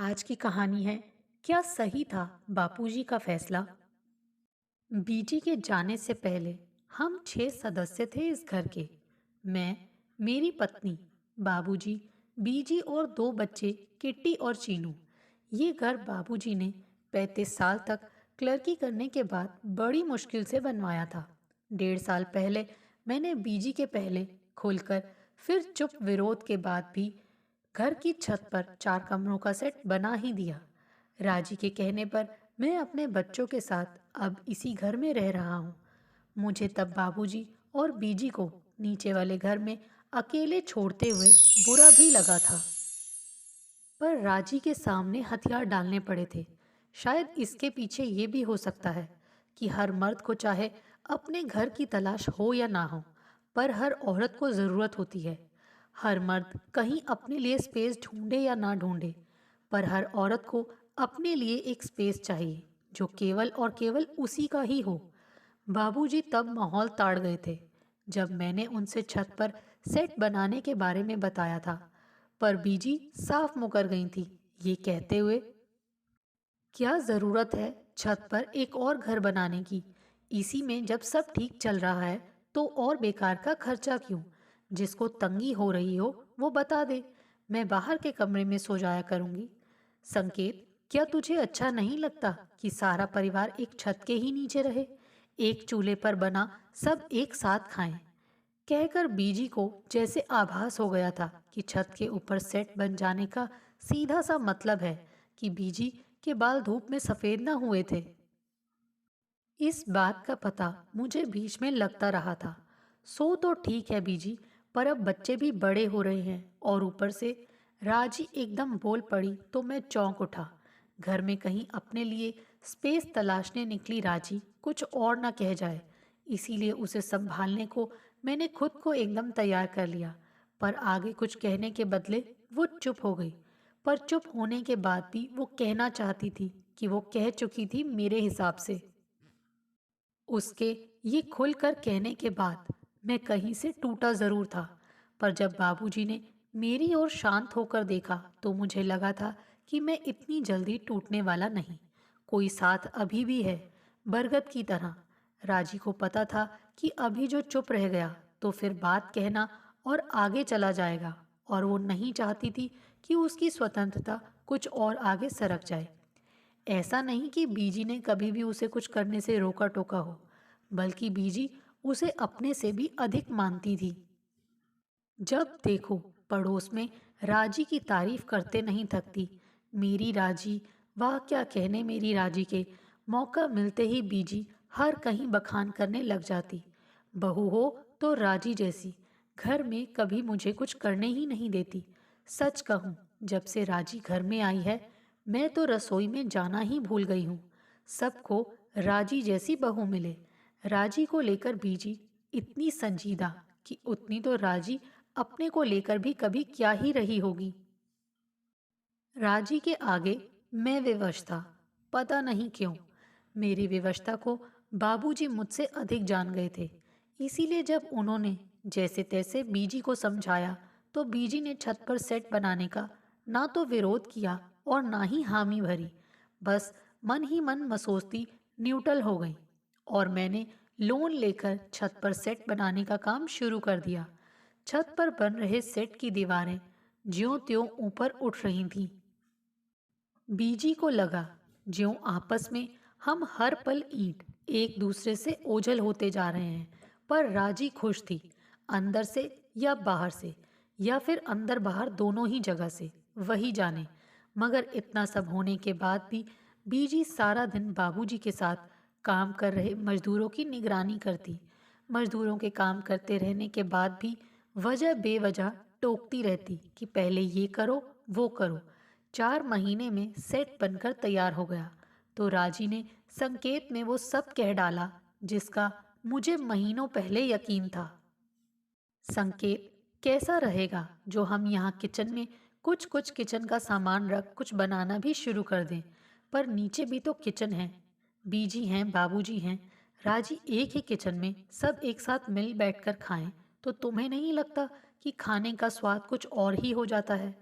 आज की कहानी है। क्या सही था बापूजी का फैसला। बीजी के जाने से पहले हम 6 सदस्य थे इस घर के। मैं, मेरी पत्नी, बाबूजी, बीजी और 2 बच्चे, किट्टी और चीनू। ये घर बाबूजी ने 35 साल तक क्लर्की करने के बाद बड़ी मुश्किल से बनवाया था। 1.5 साल पहले मैंने बीजी के पहले खुलकर फिर चुप विरोध के बाद भी घर की छत पर 4 कमरों का सेट बना ही दिया। राजी के कहने पर मैं अपने बच्चों के साथ अब इसी घर में रह रहा हूँ। मुझे तब बाबूजी और बीजी को नीचे वाले घर में अकेले छोड़ते हुए बुरा भी लगा था, पर राजी के सामने हथियार डालने पड़े थे। शायद इसके पीछे ये भी हो सकता है कि हर मर्द को चाहे अपने घर की तलाश हो या ना हो, पर हर औरत को ज़रूरत होती है। हर मर्द कहीं अपने लिए स्पेस ढूंढे या ना ढूंढे, पर हर औरत को अपने लिए एक स्पेस चाहिए जो केवल और केवल उसी का ही हो। बाबूजी तब माहौल ताड़ गए थे जब मैंने उनसे छत पर सेट बनाने के बारे में बताया था, पर बीजी साफ मुकर गई थी, ये कहते हुए, क्या ज़रूरत है छत पर एक और घर बनाने की? इसी में जब सब ठीक चल रहा है तो और बेकार का खर्चा क्यों? जिसको तंगी हो रही हो वो बता दे, मैं बाहर के कमरे में सो जाया करूंगी। संकेत, क्या तुझे अच्छा नहीं लगता कि सारा परिवार एक छत के ही नीचे रहे, एक चूल्हे पर बना सब एक साथ खाएं? कहकर बीजी को जैसे आभास हो गया था कि छत के ऊपर सेट बन जाने का सीधा सा मतलब है कि बीजी के बाल धूप में सफेद ना हुए थे। इस बात का पता मुझे बीच में लगता रहा था। सो तो ठीक है बीजी, पर अब बच्चे भी बड़े हो रहे हैं और ऊपर से राजी एकदम बोल पड़ी तो मैं चौंक उठा। घर में कहीं अपने लिए स्पेस तलाशने निकली राजी कुछ और ना कह जाए, इसीलिए उसे संभालने को मैंने खुद को एकदम तैयार कर लिया। पर आगे कुछ कहने के बदले वो चुप हो गई। पर चुप होने के बाद भी वो कहना चाहती थी कि वो कह चुकी थी मेरे हिसाब से। उसके ये खुलकर कहने के बाद मैं कहीं से टूटा जरूर था, पर जब बाबूजी ने मेरी ओर शांत होकर देखा तो मुझे लगा था कि मैं इतनी जल्दी टूटने वाला नहीं। कोई साथ अभी भी है, बरगद की तरह। राजी को पता था कि अभी जो चुप रह गया तो फिर बात कहना और आगे चला जाएगा, और वो नहीं चाहती थी कि उसकी स्वतंत्रता कुछ और आगे सरक जाए। ऐसा नहीं कि बीजी ने कभी भी उसे कुछ करने से रोका टोका हो, बल्कि बीजी उसे अपने से भी अधिक मानती थी। जब देखो पड़ोस में राजी की तारीफ करते नहीं थकती। मेरी राजी, वाह क्या कहने मेरी राजी के। मौका मिलते ही बीजी हर कहीं बखान करने लग जाती। बहू हो तो राजी जैसी, घर में कभी मुझे कुछ करने ही नहीं देती। सच कहूँ, जब से राजी घर में आई है मैं तो रसोई में जाना ही भूल गई हूँ। सबको राजी जैसी बहू मिले। राजी को लेकर बीजी इतनी संजीदा कि उतनी तो राजी अपने को लेकर भी कभी क्या ही रही होगी। राजी के आगे मैं विवश था, पता नहीं क्यों। मेरी विवशता को बाबूजी मुझसे अधिक जान गए थे, इसीलिए जब उन्होंने जैसे तैसे बीजी को समझाया तो बीजी ने छत पर सेट बनाने का ना तो विरोध किया और ना ही हामी भरी। बस मन ही मन मसोसती न्यूट्रल हो गई, और मैंने लोन लेकर छत पर सेट बनाने का काम शुरू कर दिया। छत पर बन रहे सेट की दीवारें ज्यों त्यों ऊपर उठ रही थीं। बीजी को लगा ज्यों आपस में हम हर पल ईंट एक दूसरे से ओझल होते जा रहे हैं। पर राजी खुश थी, अंदर से या बाहर से, या फिर अंदर बाहर दोनों ही जगह से, वही जाने। मगर इतना सब होने के बाद भी बीजी सारा दिन बाबूजी के साथ काम कर रहे मजदूरों की निगरानी करती। मजदूरों के काम करते रहने के बाद भी वजह बेवजह टोकती रहती कि पहले ये करो वो करो। 4 महीने में सेट बनकर तैयार हो गया तो राजी ने संकेत में वो सब कह डाला जिसका मुझे महीनों पहले यकीन था। संकेत, कैसा रहेगा जो हम यहाँ किचन में कुछ कुछ किचन का सामान रख कुछ बनाना भी शुरू कर दें? पर नीचे भी तो किचन है, बीजी हैं, बाबूजी हैं, राजी एक ही किचन में सब एक साथ मिल बैठकर खाएं तो तुम्हें नहीं लगता कि खाने का स्वाद कुछ और ही हो जाता है?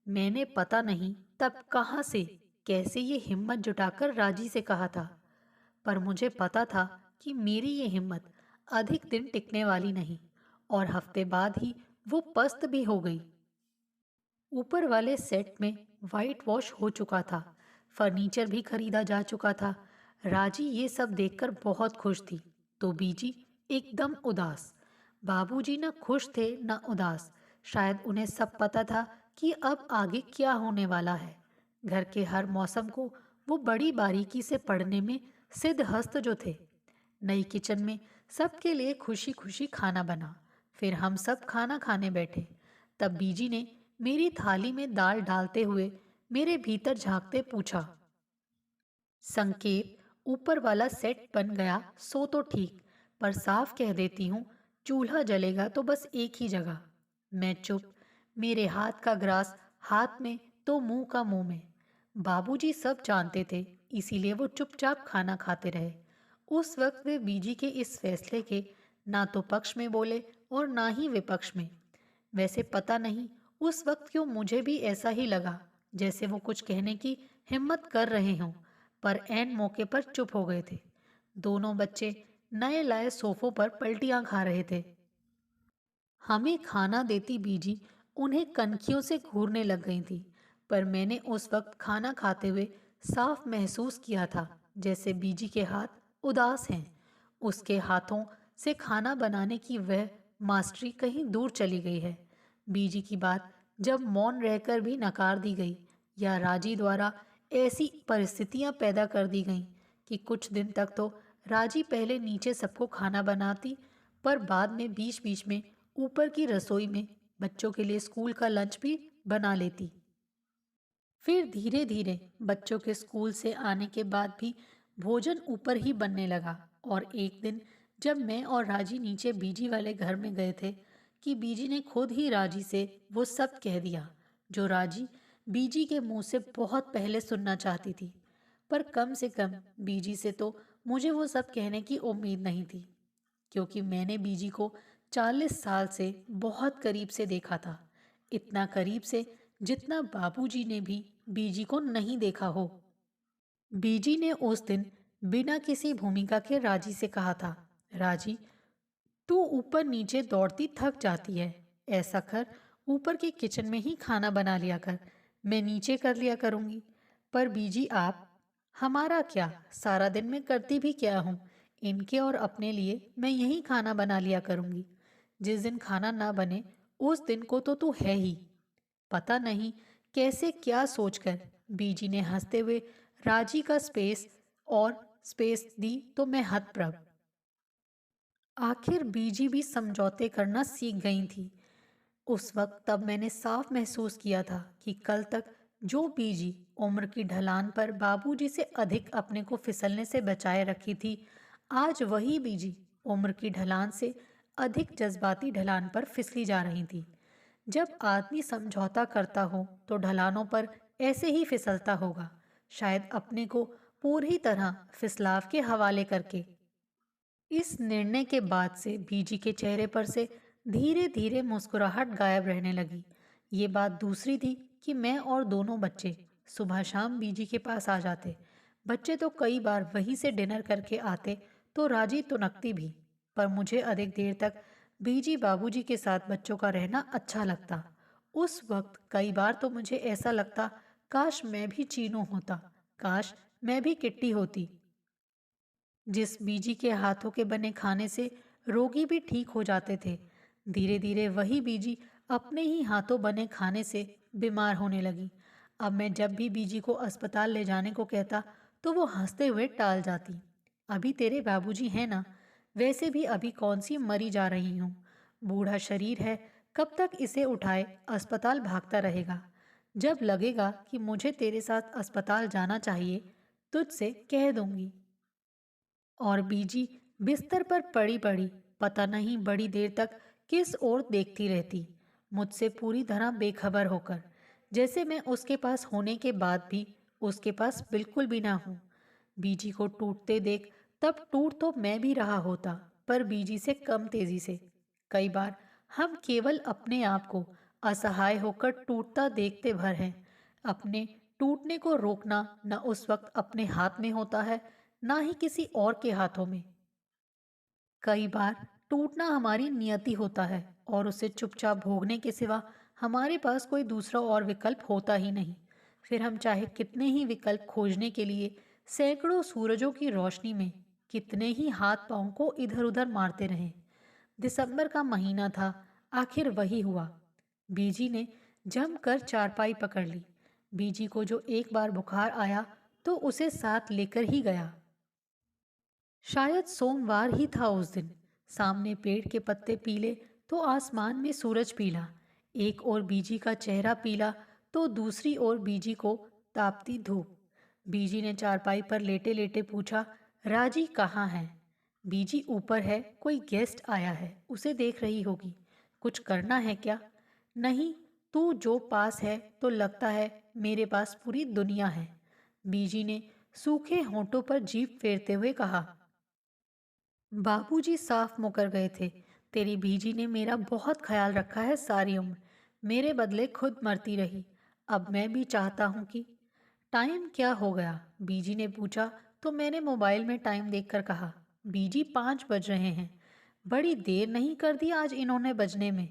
मैंने पता नहीं तब कहाँ से कैसे ये हिम्मत जुटाकर राजी से कहा था, पर मुझे पता था कि मेरी ये हिम्मत अधिक दिन टिकने वाली नहीं और हफ्ते बाद ही वो पस्त भी हो गई। ऊपर वाले सेट में वाइट वॉश हो चुका था, फर्नीचर भी खरीदा जा चुका था। राजी ये सब देखकर बहुत खुश थी, तो बीजी एकदम उदास। बाबूजी न खुश थे न उदास। शायद उन्हें सब पता था कि अब आगे क्या होने वाला है। घर के हर मौसम को वो बड़ी बारीकी से पढ़ने में सिद्धहस्त जो थे। नई किचन में सबके लिए खुशी खुशी खाना बना। फिर हम सब खाना खाने बैठे। तब बीजी ने मेरी थाली में दाल डालते हुए मेरे भीतर झांकते पूछा, संकेत, ऊपर वाला सेट बन गया सो तो ठीक, पर साफ कह देती हूँ, चूल्हा जलेगा तो बस एक ही जगह। मैं चुप, मेरे हाथ का ग्रास हाथ में तो मुंह का मुंह में। बाबूजी सब जानते थे, इसीलिए वो चुपचाप खाना खाते रहे। उस वक्त वे बीजी के इस फैसले के ना तो पक्ष में बोले और ना ही विपक्ष में। वैसे पता नहीं उस वक्त क्यों मुझे भी ऐसा ही लगा, जैसे वो कुछ कहने की हिम्मत कर रहे हों, पर ऐन मौके पर चुप हो गए थे। दोनों बच्चे नए लाए सोफों पर पलटियां खा रहे थे। हमें खाना देती बीजी उन्हें कनखियों से घूरने लग गई थी, पर मैंने उस वक्त खाना खाते हुए साफ महसूस किया था जैसे बीजी के हाथ उदास हैं। उसके हाथों से खाना बनाने की वह मास्टरी कहीं दूर चली गई है। बीजी की बात जब मौन रहकर भी नकार दी गई या राजी द्वारा ऐसी परिस्थितियां पैदा कर दी गईं कि कुछ दिन तक तो राजी पहले नीचे सबको खाना बनाती, पर बाद में बीच बीच में ऊपर की रसोई में बच्चों के लिए स्कूल का लंच भी बना लेती। फिर धीरे धीरे बच्चों के स्कूल से आने के बाद भी भोजन ऊपर ही बनने लगा। और एक दिन जब मैं और राजी नीचे बीजी वाले घर में गए थे कि बीजी ने खुद ही राजी से वो सब कह दिया जो राजी बीजी के मुंह से बहुत पहले सुनना चाहती थी। पर कम से कम बीजी से तो मुझे वो सब कहने की उम्मीद नहीं थी, क्योंकि मैंने बीजी को 40 साल से बहुत करीब से देखा था। इतना करीब से जितना बाबूजी ने भी बीजी को नहीं देखा हो। बीजी ने उस दिन बिना किसी भूमिका के राजी से कहा था, राजी, तू ऊपर नीचे दौड़ती थक जाती है, ऐसा कर ऊपर के किचन में ही खाना बना लिया कर, मैं नीचे कर लिया करूंगी। पर बीजी आप, हमारा क्या, सारा दिन मैं करती भी क्या हूँ, इनके और अपने लिए मैं यही खाना बना लिया करूंगी। जिस दिन खाना ना बने उस दिन को तो तू है ही। पता नहीं कैसे क्या सोचकर बीजी ने हंसते हुए राजी का स्पेस दी तो मैं हतप्रभ। आखिर बीजी भी समझौते करना सीख गई थी। उस वक्त तब मैंने साफ महसूस किया था कि कल तक जो बीजी उम्र की ढलान पर बाबूजी से अधिक अपने को फिसलने से बचाए रखी थी, आज वही बीजी उम्र की ढलान से अधिक जज्बाती ढलान पर फिसली जा रही थी। जब आदमी समझौता करता हो तो ढलानों पर ऐसे ही फिसलता होगा, शायद अपने को पूरी तरह फिसलाव के हवाले करके। इस निर्णय के बाद से बीजी के चेहरे पर से धीरे धीरे मुस्कुराहट गायब रहने लगी। ये बात दूसरी थी कि मैं और दोनों बच्चे सुबह शाम बीजी के पास आ जाते। बच्चे तो कई बार वहीं से डिनर करके आते, तो राजी तुनकती भी, पर मुझे अधिक देर तक बीजी बाबूजी के साथ बच्चों का रहना अच्छा लगता। उस वक्त कई बार तो मुझे ऐसा लगता, काश मैं भी चीनू होता, काश मैं भी किट्टी होती। जिस बीजी के हाथों के बने खाने से रोगी भी ठीक हो जाते थे, धीरे धीरे वही बीजी अपने ही हाथों बने खाने से बीमार होने लगी। अब मैं जब भी बीजी को अस्पताल ले जाने को कहता तो वो हंसते हुए टाल जाती। अभी तेरे बाबूजी हैं ना, वैसे भी अभी कौन सी मरी जा रही हूँ, बूढ़ा शरीर है, कब तक इसे उठाए अस्पताल भागता रहेगा। जब लगेगा कि मुझे तेरे साथ अस्पताल जाना चाहिए, तुझसे कह दूंगी। और बीजी बिस्तर पर पड़ी पड़ी पता नहीं बड़ी देर तक किस ओर देखती रहती, मुझसे पूरी तरह बेखबर होकर, जैसे मैं उसके पास होने के बाद भी उसके पास बिल्कुल भी ना हूँ। बीजी को टूटते देख तब टूट तो मैं भी रहा होता, पर बीजी से कम तेजी से। कई बार हम केवल अपने आप को असहाय होकर टूटता देखते भर हैं। अपने टूटने को रोकना न उस वक्त अपने हाथ में होता है, ना ही किसी और के हाथों में। कई बार टूटना हमारी नियति होता है और उसे चुपचाप भोगने के सिवा हमारे पास कोई दूसरा और विकल्प होता ही नहीं। फिर हम चाहे कितने ही विकल्प खोजने के लिए सैकड़ों सूरजों की रोशनी में कितने ही हाथ पांव को इधर उधर मारते रहें। दिसंबर का महीना था। आखिर वही हुआ। बीजी ने जमकर चारपाई पकड़ ली। बीजी को जो एक बार बुखार आया तो उसे साथ लेकर ही गया। शायद सोमवार ही था उस दिन। सामने पेड़ के पत्ते पीले तो आसमान में सूरज पीला। एक ओर बीजी का चेहरा पीला तो दूसरी ओर बीजी को तापती धूप। बीजी ने चारपाई पर लेटे लेटे पूछा, राजी कहाँ है? बीजी ऊपर है, कोई गेस्ट आया है, उसे देख रही होगी। कुछ करना है क्या? नहीं, तू जो पास है तो लगता है मेरे पास पूरी दुनिया है। बीजी ने सूखे होंठों पर जीभ फेरते हुए कहा। बाबूजी साफ मुकर गए थे। तेरी बीजी ने मेरा बहुत ख्याल रखा है सारी उम्र। मेरे बदले खुद मरती रही। अब मैं भी चाहता हूँ कि। टाइम क्या हो गया? बीजी ने पूछा तो मैंने मोबाइल में टाइम देखकर कहा, बीजी 5 बज रहे हैं। बड़ी देर नहीं कर दी आज इन्होंने बजने में?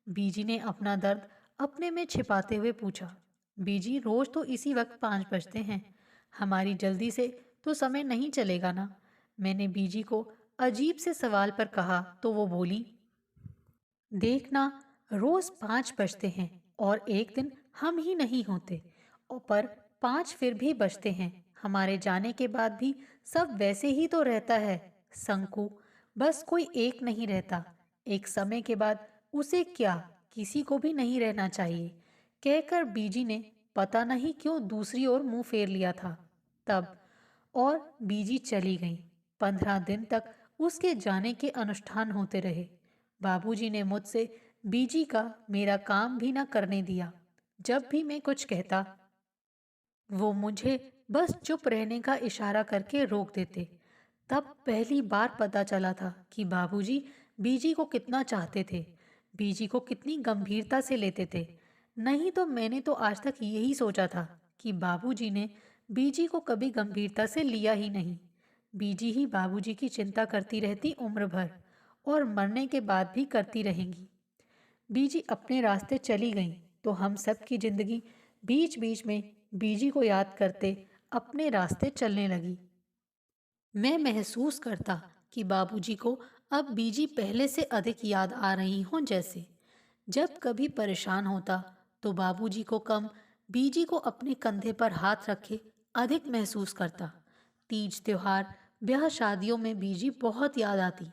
बीजी ने अपना दर्द अपने में छिपाते हुए पूछा। बीजी, रोज तो इसी वक्त 5 बजते हैं। हमारी जल्दी से तो समय नहीं चलेगा ना? मैंने बीजी को अजीब से सवाल पर कहा तो वो बोली, देखना, रोज 5 बजते हैं और एक दिन हम ही नहीं होते, और पर 5 फिर भी बजते हैं। हमारे जाने के बाद भी सब वैसे ही तो रहता है। संकु, बस कोई एक नहीं रहता। एक समय के बाद उसे क्या, किसी को भी नहीं रहना चाहिए, कहकर बीजी ने पता नहीं क्यों दूसरी ओर मुंह फेर लिया था। तब और बीजी चली गई। 15 दिन तक उसके जाने के अनुष्ठान होते रहे। बाबूजी ने मुझसे बीजी का मेरा काम भी न करने दिया। जब भी मैं कुछ कहता, वो मुझे बस चुप रहने का इशारा करके रोक देते। तब पहली बार पता चला था कि बाबूजी बीजी को कितना चाहते थे, बीजी को कितनी गंभीरता से लेते थे। नहीं तो मैंने तो आज तक यही सोचा था कि बाबूजी ने बीजी को कभी गंभीरता से लिया ही नहीं। बीजी ही बाबूजी की चिंता करती रहती उम्र भर, और मरने के बाद भी करती रहेंगी। बीजी अपने रास्ते चली गईं तो हम सब की जिंदगी बीच बीच में बीजी को याद करते अपने रास्ते चलने लगी। मैं महसूस करता कि बाबूजी को अब बीजी पहले से अधिक याद आ रही हों जैसे। जब कभी परेशान होता तो बाबूजी को कम, बीजी को अपने कंधे पर हाथ रखे अधिक महसूस करता। तीज त्योहार, ब्याह शादियों में बीजी बहुत याद आती।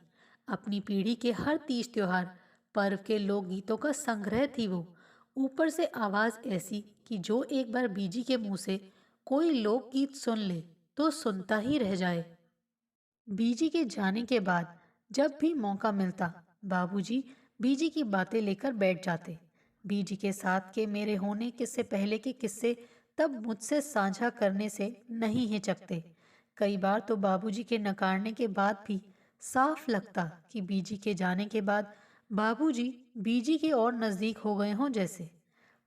अपनी पीढ़ी के हर तीज त्योहार पर्व के लोकगीतों का संग्रह थी वो। ऊपर से आवाज ऐसी कि जो एक बार बीजी के मुंह से कोई लोकगीत सुन ले तो सुनता ही रह जाए। बीजी के जाने के बाद जब भी मौका मिलता, बाबूजी बीजी की बातें लेकर बैठ जाते। बीजी के साथ के मेरे होने के से पहले के किस्से तब मुझसे साझा करने से नहीं हिचकते। कई बार तो बाबूजी के नकारने के बाद भी साफ लगता कि बीजी के जाने के बाद बाबूजी बीजी के और नज़दीक हो गए हों जैसे।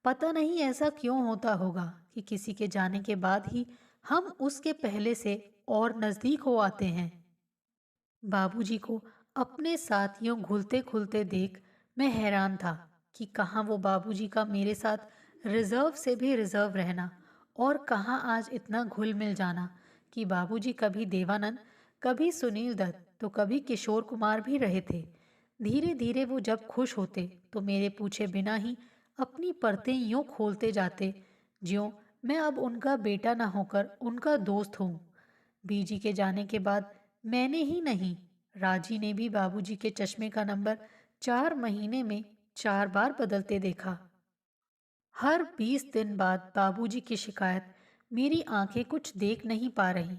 पता नहीं ऐसा क्यों होता होगा कि किसी के जाने के बाद ही हम उसके पहले से और नज़दीक हो आते हैं। बाबूजी को अपने साथ यूं घुलते खुलते देख मैं हैरान था कि कहाँ वो बाबूजी का मेरे साथ रिजर्व से भी रिजर्व रहना, और कहाँ आज इतना घुल मिल जाना कि बाबूजी कभी देवानंद, कभी सुनील दत्त तो कभी किशोर कुमार भी रहे थे। धीरे धीरे वो जब खुश होते तो मेरे पूछे बिना ही अपनी परतें यूं खोलते जाते, ज्यों मैं अब उनका बेटा ना होकर उनका दोस्त हूँ। बीजी के जाने के बाद मैंने ही नहीं, राजी ने भी बाबूजी के चश्मे का नंबर 4 महीने में 4 बार बदलते देखा। हर 20 दिन बाद बाबूजी की शिकायत, मेरी आंखें कुछ देख नहीं पा रही।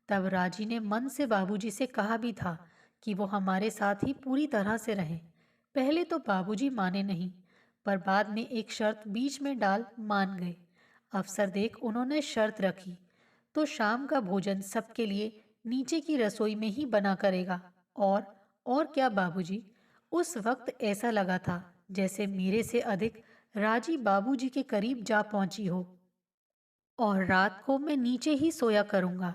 तब राजी ने मन से बाबूजी से कहा भी था कि वो हमारे साथ ही पूरी तरह से रहें। पहले तो बाबूजी माने नहीं, पर बाद में एक शर्त बीच में डाल मान गए। अवसर देख उन्होंने शर्त रखी, तो शाम का भोजन सबके लिए नीचे की रसोई में ही बना करेगा। और क्या बाबूजी? उस वक्त ऐसा लगा था जैसे मेरे से अधिक राजी बाबूजी के करीब जा पहुंची हो और रात को मैं नीचे ही सोया करूंगा।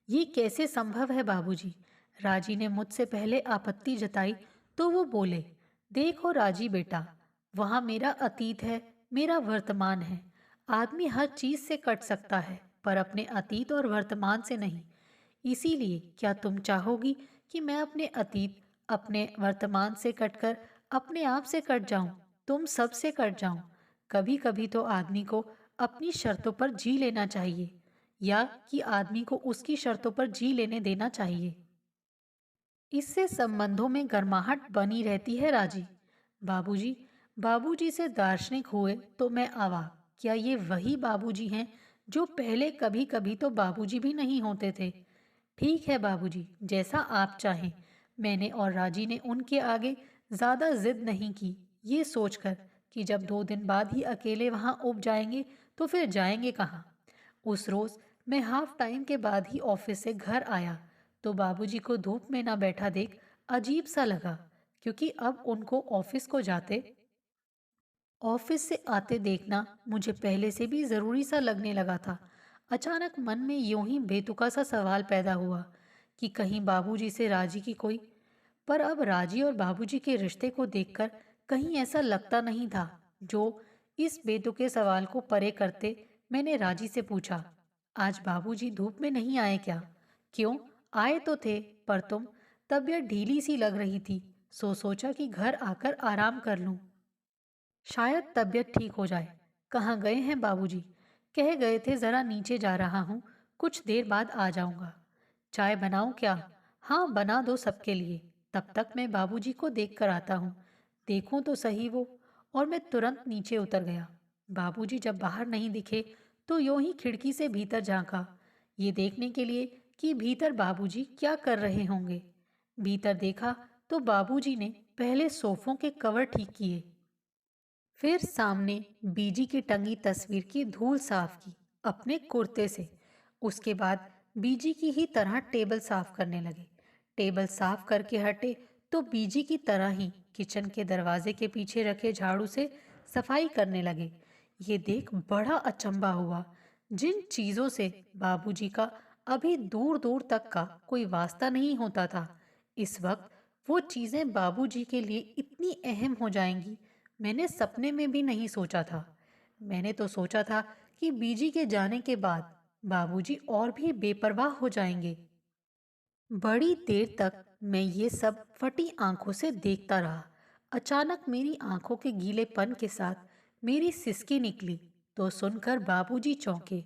ये कैसे संभव है बाबूजी? राजी ने मुझसे पहले आपत्ति जताई तो वो बोले, देखो राजी बेटा, वहाँ मेरा अतीत है, मेरा वर्तमान है। आदमी हर चीज से कट सकता है पर अपने अतीत और वर्तमान से नहीं। इसीलिए क्या तुम चाहोगी कि मैं अपने अतीत, अपने वर्तमान से कटकर अपने आप से कट जाऊं, तुम सब से कट जाऊं? कभी कभी तो आदमी को अपनी शर्तों पर जी लेना चाहिए, या कि आदमी को उसकी शर्तों पर जी लेने देना चाहिए। इससे संबंधों में गर्माहट बनी रहती है राजी। बाबूजी, बाबूजी से दार्शनिक हुए तो मैं अवाक, क्या ये वही बाबूजी हैं जो पहले कभी कभी तो बाबूजी भी नहीं होते थे? ठीक है बाबूजी, जैसा आप चाहें। मैंने और राजी ने उनके आगे ज्यादा जिद नहीं की, ये सोचकर कि जब 2 दिन बाद ही अकेले वहां उब जाएंगे तो फिर जाएंगे कहाँ। उस रोज मैं हाफ टाइम के बाद ही ऑफिस से घर आया तो बाबूजी को धूप में ना बैठा देख अजीब सा लगा, क्योंकि अब उनको ऑफिस से आते देखना मुझे पहले से भी जरूरी सा लगने लगा था। अचानक मन में यूं ही बेतुका सा सवाल पैदा हुआ कि कहीं बाबूजी से राजी की कोई। पर अब राजी और बाबूजी के रिश्ते को देखकर कहीं ऐसा लगता नहीं था। जो इस बेतुके सवाल को परे करते, मैंने राजी से पूछा, आज बाबूजी धूप में नहीं आए क्या? क्यों? आए तो थे, पर तुम तबीयत ढीली सी लग रही थी, सो सोचा कि घर आकर आराम कर लूं, शायद तबीयत ठीक हो जाए। कहाँ गए हैं बाबूजी? कह गए थे जरा नीचे जा रहा हूँ, कुछ देर बाद आ जाऊंगा। चाय बनाऊं क्या? हाँ बना दो सबके लिए, तब तक मैं बाबूजी को देख कर आता हूँ। देखूं तो सही वो। और मैं तुरंत नीचे उतर गया। बाबूजी जब बाहर नहीं दिखे तो यूं ही खिड़की से भीतर झांका, ये देखने के लिए कि भीतर बाबूजी क्या कर रहे होंगे। भीतर देखा तो बाबूजी ने पहले सोफों के कवर ठीक किए, फिर सामने बीजी की टंगी तस्वीर की धूल साफ की अपने कुर्ते से। उसके बाद बीजी की ही तरह टेबल साफ करने लगे। टेबल साफ करके हटे तो बीजी की तरह ही किचन के दरवाजे के पीछे रखे झाड़ू से सफाई करने लगे। ये देख बड़ा अचंभा हुआ। जिन चीजों से बाबूजी का अभी दूर दूर तक का कोई वास्ता नहीं होता था, इस वक्त वो चीजें बाबूजी के लिए इतनी अहम हो जाएंगी, मैंने सपने में भी नहीं सोचा था। मैंने तो सोचा था कि बीजी के जाने के बाद बाबूजी और भी बेपरवाह हो जाएंगे। बड़ी देर तक मैं ये सब फटी आंखों से देखता रहा। अचानक मेरी आंखों के गीलेपन के साथ मेरी सिसकी निकली तो सुनकर बाबूजी चौंके।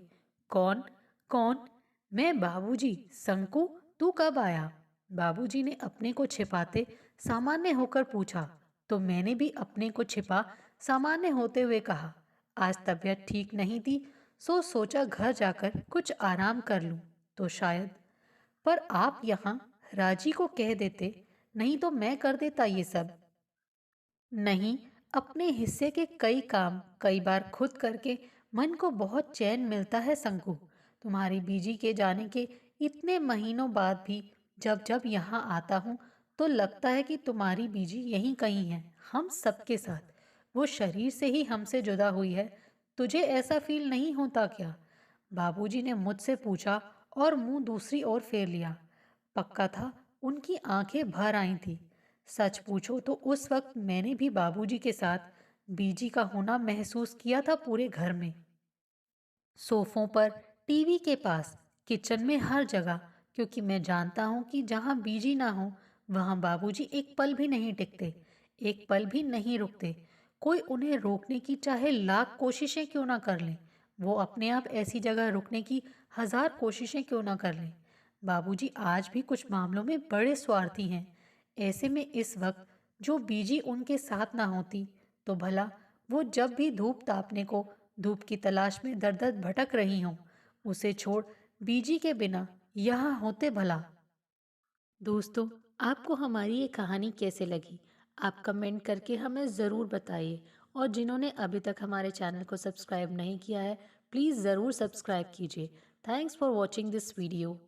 कौन? कौन? मैं बाबूजी, संकू, तू कब आया? बाबूजी ने अपने को छिपाते सामान्य होकर पूछा तो मैंने भी अपने को छिपा सामान्य होते हुए कहा, आज तबीयत ठीक नहीं थी, सो सोचा घर जाकर कुछ आराम कर लूं तो शायद। पर आप यहाँ राजी को कह देते, नहीं तो मैं कर देता ये सब। नहीं, अपने हिस्से के कई काम कई बार खुद करके मन को बहुत चैन मिलता है संकु। तुम्हारी बीजी के जाने के इतने महीनों बाद भी जब जब यहाँ आता हूँ तो लगता है कि तुम्हारी बीजी यहीं कहीं है, हम सबके साथ। वो शरीर से ही हमसे जुदा हुई है। तुझे ऐसा फील नहीं होता क्या? बाबूजी ने मुझसे पूछा और मुंह दूसरी ओर फेर लिया। पक्का था उनकी आंखें भर आई थी। सच पूछो तो उस वक्त मैंने भी बाबूजी के साथ बीजी का होना महसूस किया था पूरे घर में। सोफों पर, टीवी के पास, किचन में, हर जगह। क्योंकि मैं जानता हूँ कि जहाँ बीजी ना हो वहाँ बाबूजी एक पल भी नहीं टिकते, एक पल भी नहीं रुकते। कोई उन्हें रोकने की चाहे लाख कोशिशें क्यों ना कर लें, वो अपने आप ऐसी जगह रुकने की 1000 कोशिशें क्यों ना कर लें। बाबूजी आज भी कुछ मामलों में बड़े स्वार्थी हैं। ऐसे में इस वक्त जो बीजी उनके साथ ना होती तो भला वो जब भी धूप तापने को, धूप की तलाश में दर दर भटक रही हों, उसे छोड़ बीजी के बिना यहाँ होते भला। दोस्तों, आपको हमारी ये कहानी कैसे लगी? आप कमेंट करके हमें ज़रूर बताइए। और जिन्होंने अभी तक हमारे चैनल को सब्सक्राइब नहीं किया है, प्लीज़ ज़रूर सब्सक्राइब कीजिए। Thanks for watching this video.